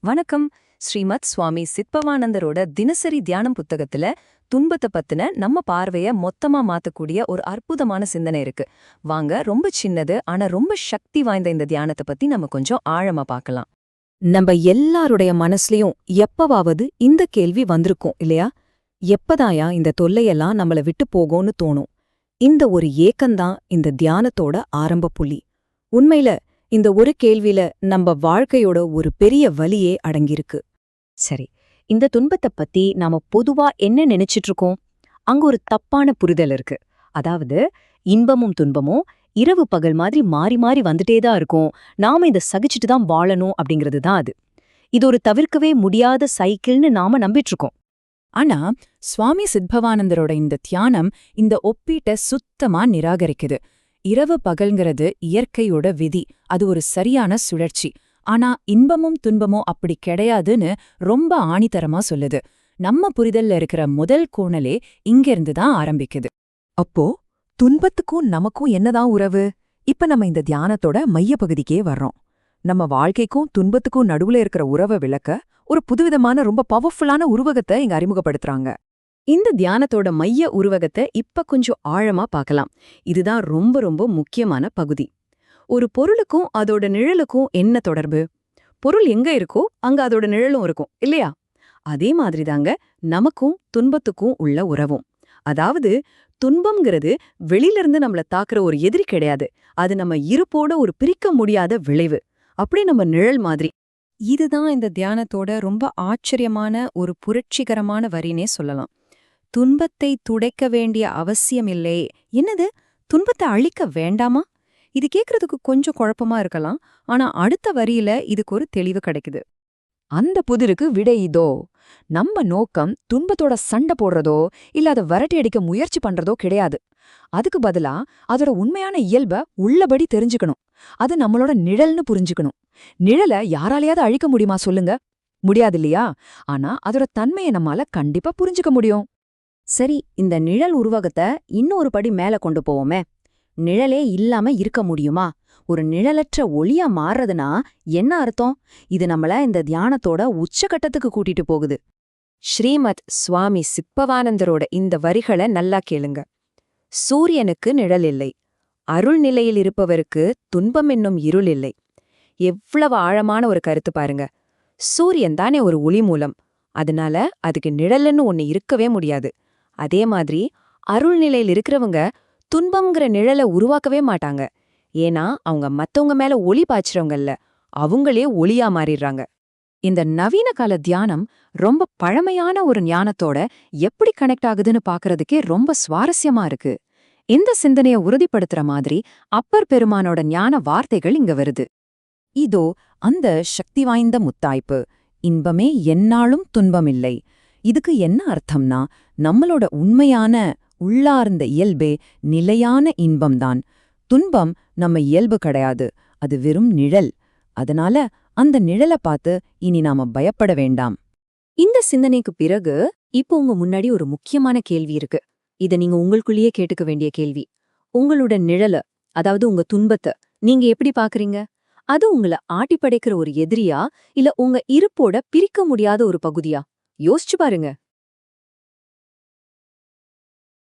வணக்கம். ஸ்ரீமத் சுவாமி சித்பவானந்தரோட தினசரி தியானம் புத்தகத்துல துன்பத்தை பத்தின நம்ம பார்வைய மொத்தமா மாத்தக்கூடிய ஒரு அற்புதமான சிந்தனை இருக்கு. வாங்க, ரொம்ப சின்னது ஆனா ரொம்ப சக்தி வாய்ந்த இந்த தியானத்தை பத்தி நம்ம கொஞ்சம் ஆழமா பார்க்கலாம். நம்ம எல்லாருடைய மனசுலயும் எப்பவாவது இந்த கேள்வி வந்திருக்கும் இல்லையா? எப்பதாயா இந்த தொல்லையெல்லாம் நம்மள விட்டு போகும்னு தோணும். இந்த ஒரு ஏக்கம்தான் இந்த தியானத்தோட ஆரம்ப புள்ளி. உண்மையில இந்த ஒரு கேள்வியில நம்ம வாழ்க்கையோட ஒரு பெரிய வலியே அடங்கியிருக்கு. சரி, இந்த துன்பத்தை பத்தி நாம பொதுவா என்ன நினைச்சிட்டு இருக்கோம்? அங்க ஒரு தப்பான புரிதல் இருக்கு. அதாவது இன்பமும் துன்பமும் இரவு பகல் மாதிரி மாறி மாறி வந்துட்டேதான் இருக்கும், நாம இதை சகிச்சுட்டு தான் வாழணும் அப்படிங்கிறது தான் அது. இது ஒரு தவிர்க்கவே முடியாத சைக்கிள்னு நாம நம்பிட்டு இருக்கோம். ஆனா சுவாமி சித்பவானந்தரோட இந்த தியானம் இந்த ஒப்பீட்டை சுத்தமா நிராகரிக்குது. இரவு பகல்ங்கிறது இயற்கையோட விதி, அது ஒரு சரியான சுழற்சி. ஆனா இன்பமும் துன்பமும் அப்படி கிடையாதுன்னு ரொம்ப ஆணித்தரமா சொல்லுது. நம்ம புரிதல்ல இருக்கிற முதல் கோணலே இங்கிருந்து தான் ஆரம்பிக்குது. அப்போ துன்பத்துக்கும் நமக்கும் என்னதான் உறவு? இப்ப நம்ம இந்த தியானத்தோட மையப்பகுதிக்கே வர்றோம். நம்ம வாழ்க்கைக்கும் துன்பத்துக்கும் நடுவுல இருக்கிற உறவை விளக்க ஒரு புதுவிதமான ரொம்ப பவர்ஃபுல்லான உருவகத்தை இங்க அறிமுகப்படுத்துறாங்க. இந்த தியானத்தோட மைய உருவகத்தை இப்ப கொஞ்சம் ஆழமா பார்க்கலாம். இதுதான் ரொம்ப ரொம்ப முக்கியமான பகுதி. ஒரு பொருளுக்கும் அதோட நிழலுக்கும் என்ன தொடர்பு? பொருள் எங்க இருக்கோ அங்க அதோட நிழலும் இருக்கும் இல்லையா? அதே மாதிரிதாங்க நமக்கும் துன்பத்துக்கும் உள்ள உறவும். அதாவது துன்பம்ங்கிறது வெளியிலிருந்து நம்மள தாக்குற ஒரு எதிரி கிடையாது, அது நம்ம இருப்போட ஒரு பிரிக்க முடியாத விளைவு. அப்படி நம்ம நிழல் மாதிரி. இதுதான் இந்த தியானத்தோட ரொம்ப ஆச்சரியமான ஒரு புரட்சிகரமான வரினே சொல்லலாம். துன்பத்தை துடைக்க வேண்டிய அவசியமில்லை. என்னது, துன்பத்தை அழிக்க வேண்டாமா? இது கேட்கறதுக்கு கொஞ்சம் குழப்பமா இருக்கலாம். ஆனா அடுத்த வரியில இதுக்கு ஒரு தெளிவு கிடைக்குது. அந்த புதிருக்கு விடை இதோ. நம்ம நோக்கம் துன்பத்தோட சண்டை போடுறதோ இல்ல அதை விரட்டி அடிக்க முயற்சி பண்றதோ கிடையாது. அதுக்கு பதிலா அதோட உண்மையான இயல்ப உள்ளபடி தெரிஞ்சுக்கணும். அது நம்மளோட நிழல்னு புரிஞ்சுக்கணும். நிழலை யாராலையாவது அழிக்க முடியுமா சொல்லுங்க? முடியாது இல்லையா? ஆனா அதோட தன்மையை நம்மால கண்டிப்பா புரிஞ்சுக்க முடியும். சரி, இந்த நிழல் உருவகத்தை இன்னொரு படி மேல கொண்டு போவோமே. நிழலே இல்லாம இருக்க முடியுமா? ஒரு நிழலற்ற ஒளியா மாறுறதுனா என்ன அர்த்தம்? இது நம்மள இந்த தியானத்தோட உச்சகட்டத்துக்கு கூட்டிட்டு போகுது. ஸ்ரீமத் சுவாமி சித்பவானந்தரோட இந்த வரிகளை நல்லா கேளுங்க. சூரியனுக்கு நிழல் இல்லை, அருள் நிலையில் இருப்பவருக்கு துன்பம் என்னும் இருள் இல்லை. எவ்வளவு ஆழமான ஒரு கருத்து பாருங்க. சூரியன் தானே ஒரு ஒளி மூலம், அதனால அதுக்கு நிழல்னு ஒன்னு இருக்கவே முடியாது. அதே மாதிரி அருள்நிலையில் இருக்கிறவங்க துன்பம்ங்கிற நிழலை உருவாக்கவே மாட்டாங்க. ஏன்னா அவங்க மத்தவங்க மேல ஒளி பாய்ச்சறவங்கல்ல, அவங்களே ஒளியா மாறிடுறாங்க. இந்த நவீன கால தியானம் ரொம்ப பழமையான ஒரு ஞானத்தோட எப்படி கனெக்ட் ஆகுதுன்னு பாக்குறதுக்கே ரொம்ப சுவாரஸ்யமா இருக்கு. இந்த சிந்தனையை உறுதிப்படுத்துற மாதிரி அப்பர் பெருமானோட ஞான வார்த்தைகள் இங்க வருது. இதோ அந்த சக்தி வாய்ந்த முத்தாய்ப்பு, இன்பமே எந்நாளும் துன்பமில்லை. இதுக்கு என்ன அர்த்தம்னா, நம்மளோட உண்மையான உள்ளார்ந்த இயல்பே நிலையான இன்பம்தான். துன்பம் நம்ம இயல்பு கிடையாது, அது வெறும் நிழல். அதனால அந்த நிழலை பார்த்து இனி நாம பயப்பட வேண்டாம். இந்த சிந்தனைக்கு பிறகு இப்போ உங்க முன்னாடி ஒரு முக்கியமான கேள்வி இருக்கு. இத நீங்க உங்களுக்குள்ளேயே கேட்டுக்க வேண்டிய கேள்வி. உங்களோட நிழல, அதாவது உங்க துன்பத்தை நீங்க எப்படி பாக்குறீங்க? அது உங்கள ஆட்டிப்படைக்கிற ஒரு எதிரியா, இல்ல உங்க இருப்போட பிரிக்க முடியாத ஒரு பகுதியா? யோசிச்சு பாருங்க.